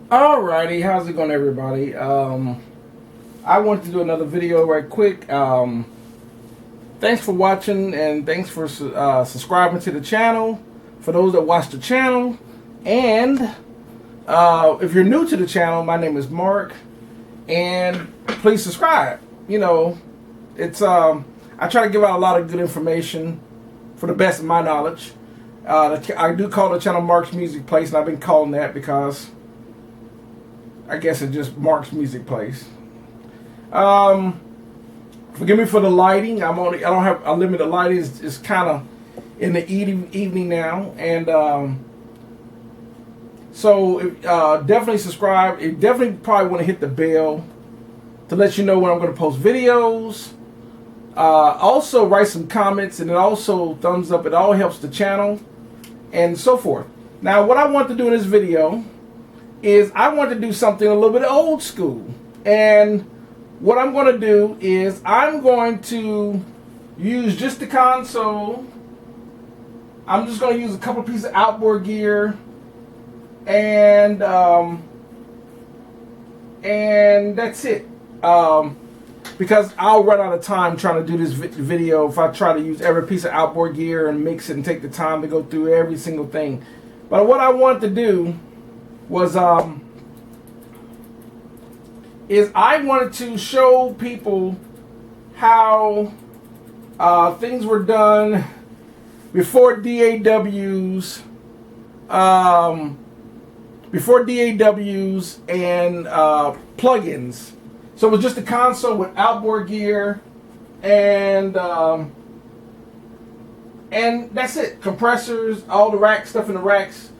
Alrighty, how's it going, everybody? I want to do another video right quick. Thanks for watching and thanks for subscribing to the channel. For those that watch the channel, and if you're new to the channel, my name is Mark, and please subscribe. You know, it's I try to give out a lot of good information for the best of my knowledge. I do call the channel Mark's Music Place, and I've been calling that because I guess it just Mark's Music Place. Forgive me for the lighting. I don't have unlimited lighting. It's kind of in the evening now, and so definitely subscribe. You definitely probably want to hit the bell to let you know when I'm going to post videos. Also write some comments, and it also thumbs up. It all helps the channel and so forth. Now, what I want to do in this video is I want to do something a little bit old school. And what I'm going to do is I'm going to use just the console. I'm just going to use a couple pieces of outboard gear, and that's it. Because I'll run out of time trying to do this video if I try to use every piece of outboard gear and mix it and take the time to go through every single thing. But what I want to do was is I wanted to show people how things were done before DAWs, and plugins. So it was just a console with outboard gear, and that's it. Compressors, all the rack stuff in the racks.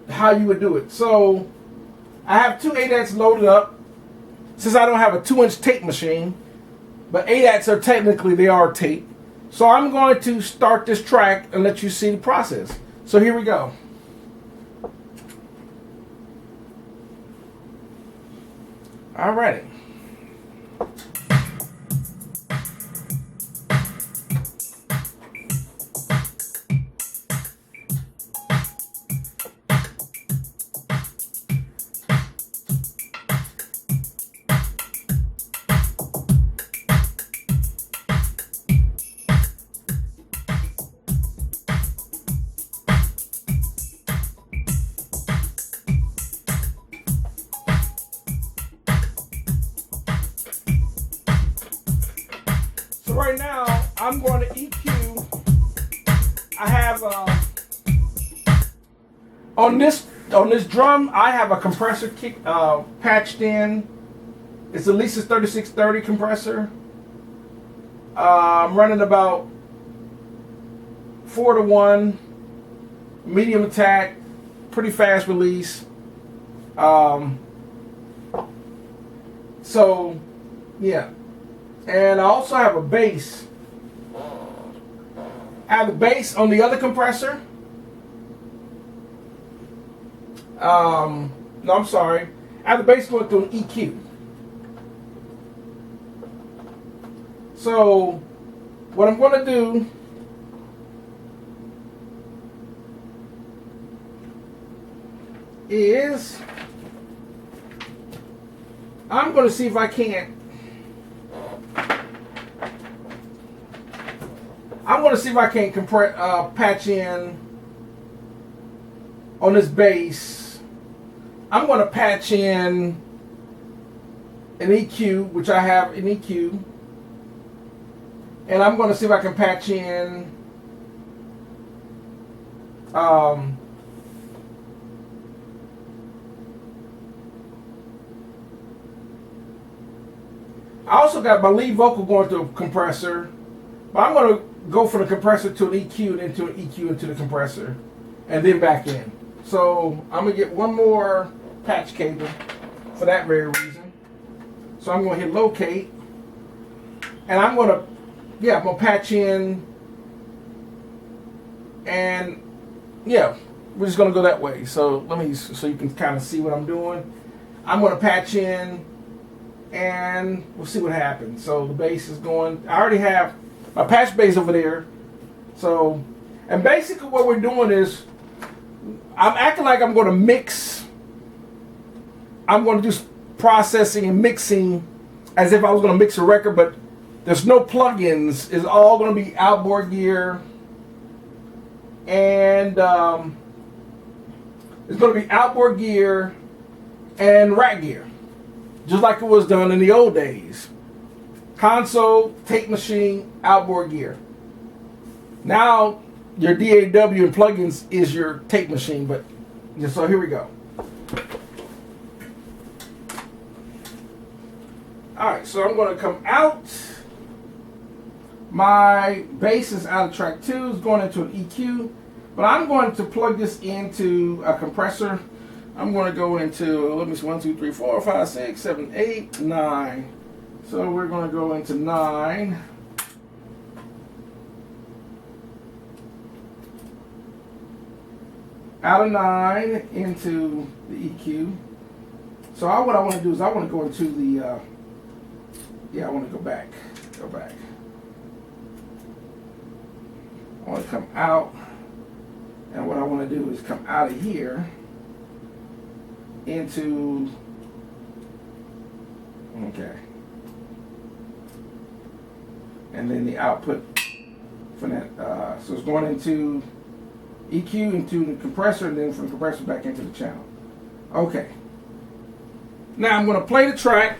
How you would do it. So I have two ADATs loaded up. Since I don't have a 2-inch tape machine, but ADATs are technically, they are tape. So I'm going to start this track and let you see the process. So here we go. Alrighty. So right now, I'm going to EQ. I have on this drum, I have a compressor kick patched in. It's a Lisa's 3630 compressor. I'm running about 4-to-1, medium attack, pretty fast release. So yeah. And I also have a bass. I have a bass on the other compressor. No, I'm sorry. I have the bass going through an EQ. So what I'm going to do is I'm going to see if I can't. I'm going to see if I can patch in on this bass. I'm going to patch in an EQ, which I have an EQ. And I'm going to see if I can patch in I also got my lead vocal going through a compressor. But I'm going to go from the compressor to an EQ and into an EQ into the compressor and then back in. So I'm going to get one more patch cable for that very reason. So I'm going to hit locate, and I'm going to patch in, and yeah, we're just going to go that way. So so you can kind of see what I'm doing. I'm going to patch in, and we'll see what happens. So the bass is going. I already have my patch bass over there. So, and basically what we're doing is I'm acting like I'm going to mix I'm going to do processing and mixing as if I was going to mix a record, but there's no plugins. It's all going to be outboard gear, and it's going to be outboard gear and rack gear, just like it was done in the old days. Console, tape machine, outboard gear. Now your DAW and plugins is your tape machine, but so here we go. Alright, so I'm going to come out. My bass is out of track 2, it's going into an EQ, but I'm going to plug this into a compressor. I'm going to go into, let me see, 1, 2, 3, 4, 5, 6, 7, 8, 9. So we're going to go into 9. Out of 9 into the EQ. So what I want to do is I want to go into the, I want to go back. I want to come out, and what I want to do is come out of here into, okay, and then the output for that, so it's going into EQ, into the compressor, and then from the compressor back into the channel. Okay, now I'm going to play the track.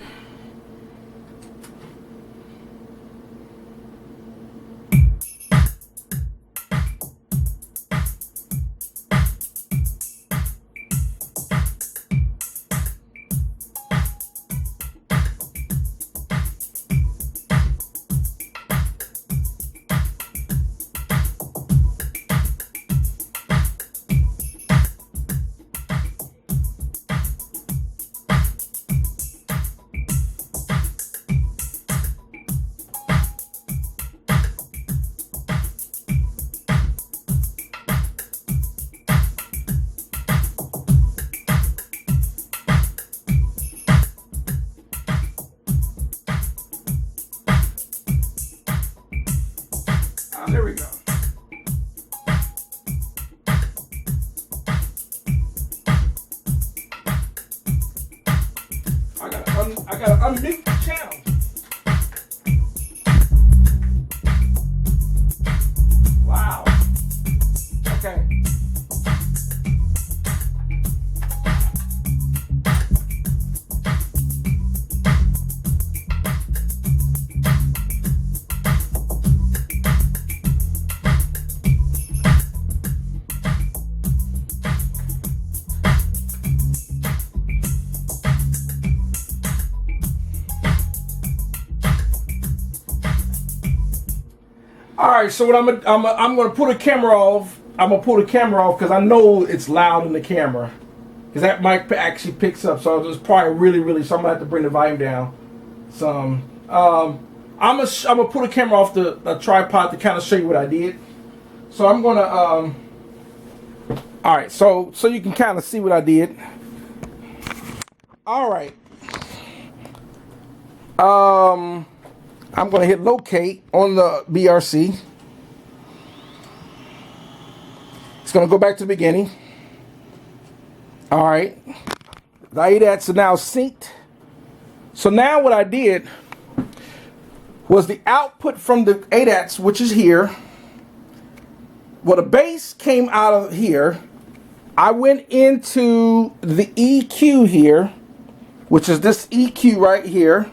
There we go. I gotta unmute the channel. Wow. Okay. All right, so what I'm gonna pull the camera off. I'm gonna pull the camera off because I know it's loud in the camera, because that mic actually picks up. So it's probably really. So I'm gonna have to bring the volume down some. I'm gonna pull the camera off the tripod to kind of show you what I did. So I'm gonna all right, so you can kind of see what I did. All right. I'm going to hit locate on the BRC. It's going to go back to the beginning. All right. The ADATs are now synced. So now what I did was the output from the ADATs, which is here. Well, the bass came out of here. I went into the EQ here, which is this EQ right here.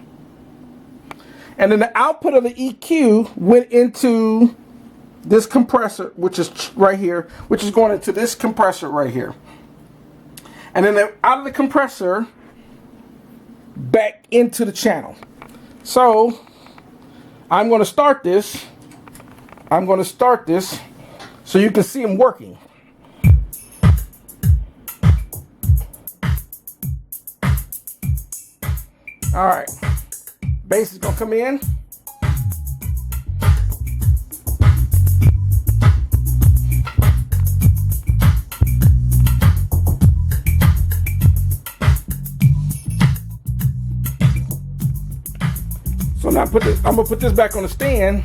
And then the output of the EQ went into this compressor, which is right here, which is going into this compressor right here. And then out of the compressor, back into the channel. So I'm going to start this. So you can see them working. All right. Bass is gonna come in. So now I'm gonna put this back on the stand.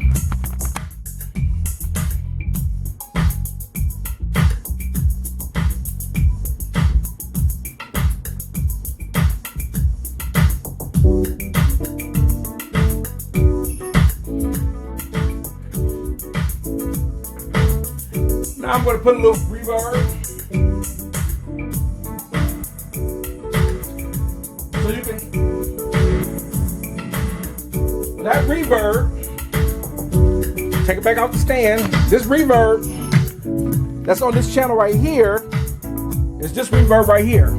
I'm going to put a little reverb. So you can, with that reverb, take it back off the stand. This reverb that's on this channel right here is this reverb right here.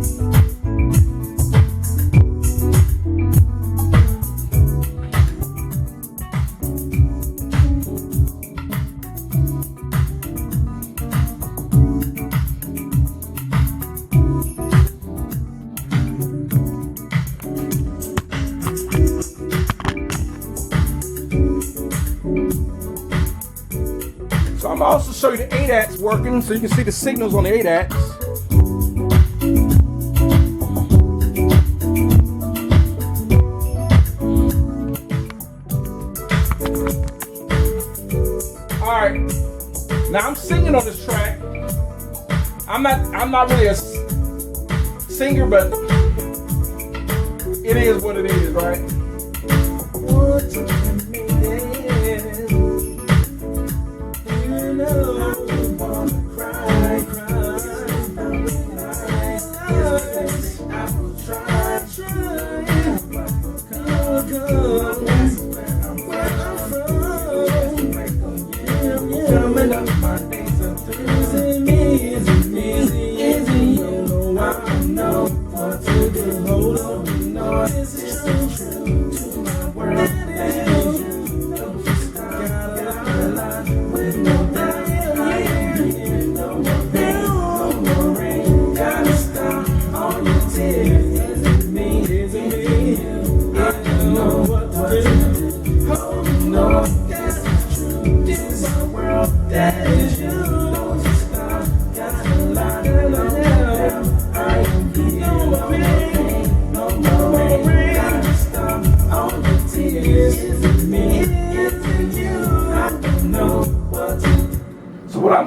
So I'm going to also show you the ADATS working so you can see the signals on the ADATS. Alright, now I'm singing on this track. I'm not really a singer, but it is what it is, right?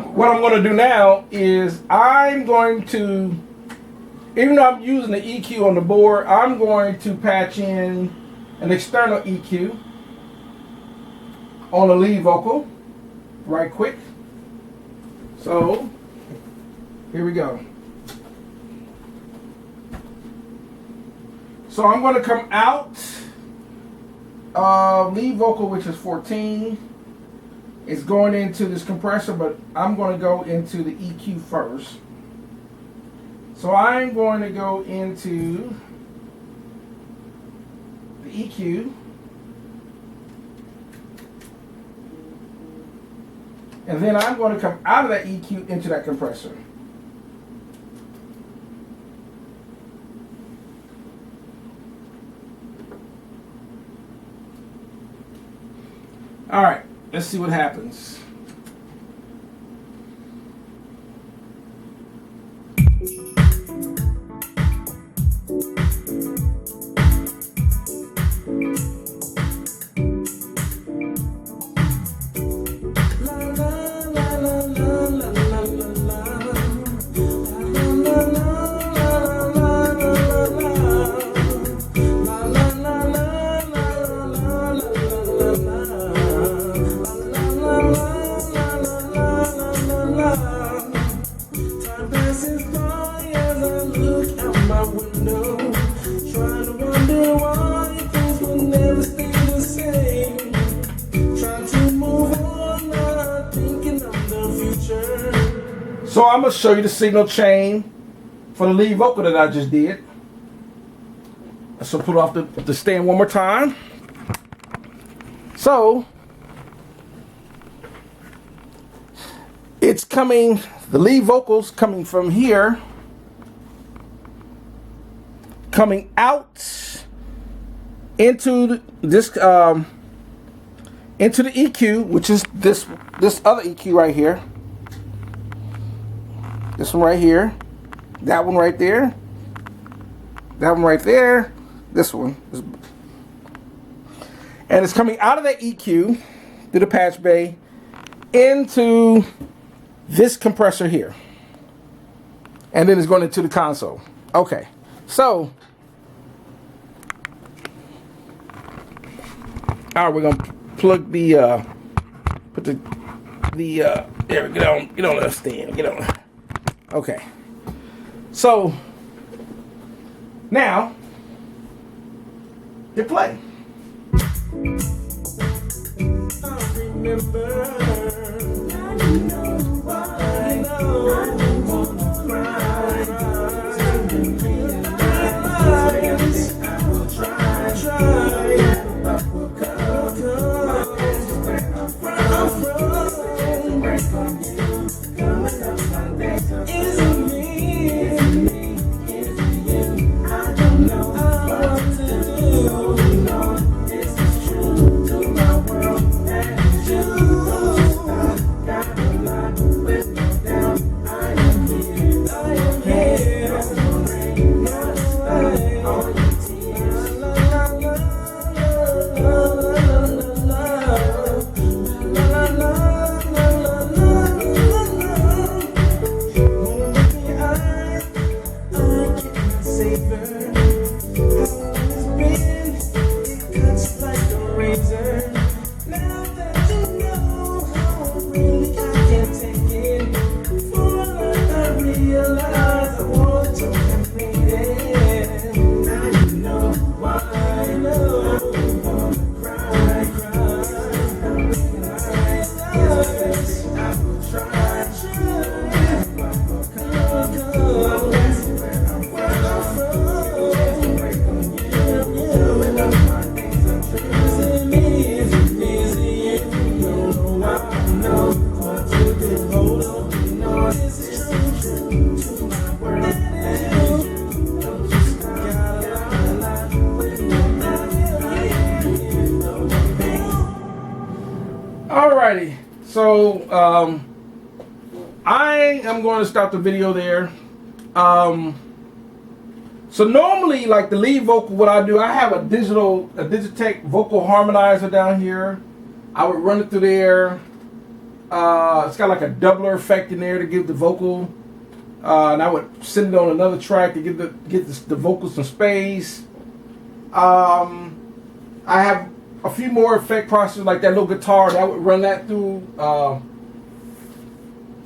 What I'm going to do now is I'm going to, even though I'm using the EQ on the board, I'm going to patch in an external EQ on the lead vocal right quick. So here we go. So I'm going to come out lead vocal, which is 14. It's going into this compressor, but I'm going to go into the EQ first. So I'm going to go into the EQ. And then I'm going to come out of that EQ into that compressor. All right. Let's see what happens. So I'm going to show you the signal chain for the lead vocal that I just did. So put off the stand one more time. So it's coming, the lead vocals coming from here, coming out into this into the EQ, which is this other EQ right here. This one right here, that one right there, that one right there, this one. And it's coming out of that EQ through the patch bay into this compressor here. And then it's going into the console. Okay, so, all right, we're going to plug the, put the the there, get on the stand, get on. Okay. So now you play. I remember. Alrighty, so I am going to stop the video there. So normally, like the lead vocal, what I do, I have a Digitech vocal harmonizer down here. I would run it through there. It's got like a doubler effect in there to give the vocal, and I would send it on another track to give the vocal some space. I have a few more effect processors like that little guitar, and I would run that through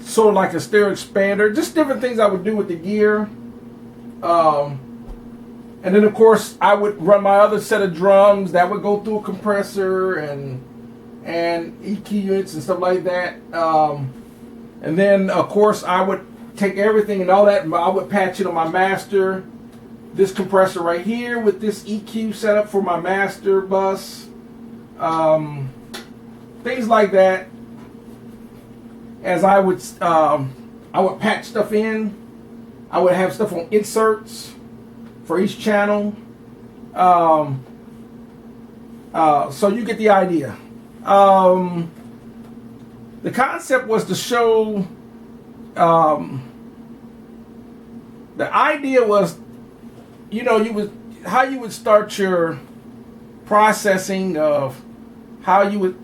sort of like a stereo expander. Just different things I would do with the gear. And then of course I would run my other set of drums that would go through a compressor and EQ units and stuff like that. And then of course I would take everything and all that, and I would patch it on my master. This compressor right here with this EQ setup for my master bus. Things like that. As I would patch stuff in. I would have stuff on inserts for each channel. So you get the idea. The concept was to show. The idea was, how you would start your processing of how you would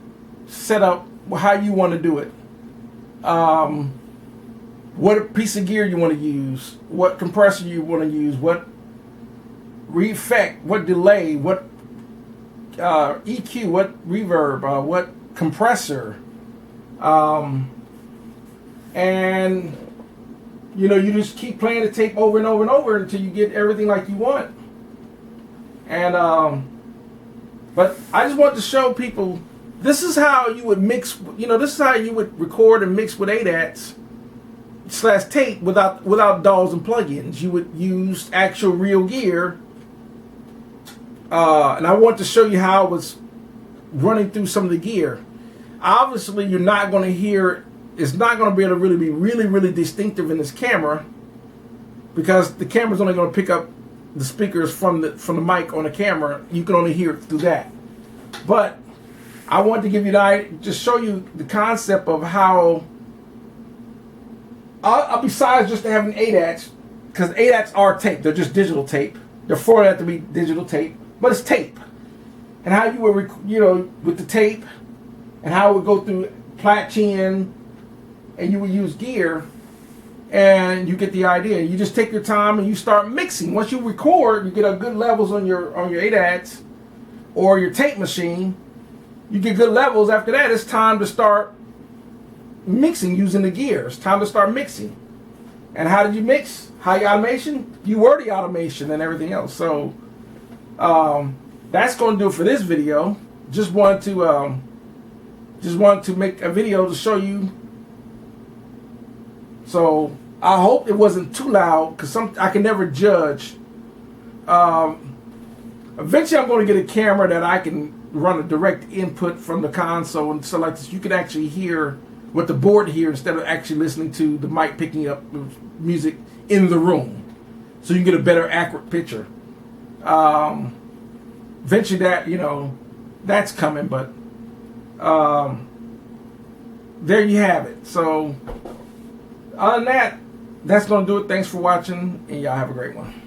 set up how you want to do it. What piece of gear you want to use, what compressor you want to use, what effect, what delay, what EQ, what reverb, what compressor, and you just keep playing the tape over and over and over until you get everything like you want. And but I just want to show people this is how you would mix. This is how you would record and mix with ADATS / tape without DAWs and plugins. You would use actual real gear. And I want to show you how I was running through some of the gear. Obviously, you're not going to hear. It's not going to be able to really be really distinctive in this camera, because the camera's only going to pick up the speakers from the mic on the camera. You can only hear it through that. But I want to give you just show you the concept of how. Besides just having ADATs, because ADATs are tape, they're just digital tape. They're formatted to be digital tape, but it's tape. And how you would, with the tape, and how it would go through platine, and you would use gear, and you get the idea. You just take your time and you start mixing. Once you record, you get a good levels on your ADATs or your tape machine. You get good levels. After that, it's time to start mixing using the gears. Time to start mixing. And how did you mix? High automation? You were the automation and everything else. So that's going to do it for this video. Just wanted to make a video to show you. So I hope it wasn't too loud, because I can never judge. Eventually I'm going to get a camera that I can run a direct input from the console, and so like this, you can actually hear what the board hears instead of actually listening to the mic picking up music in the room, so you can get a better accurate picture. Eventually that, that's coming, but there you have it. So other than that, that's going to do it. Thanks for watching, and y'all have a great one.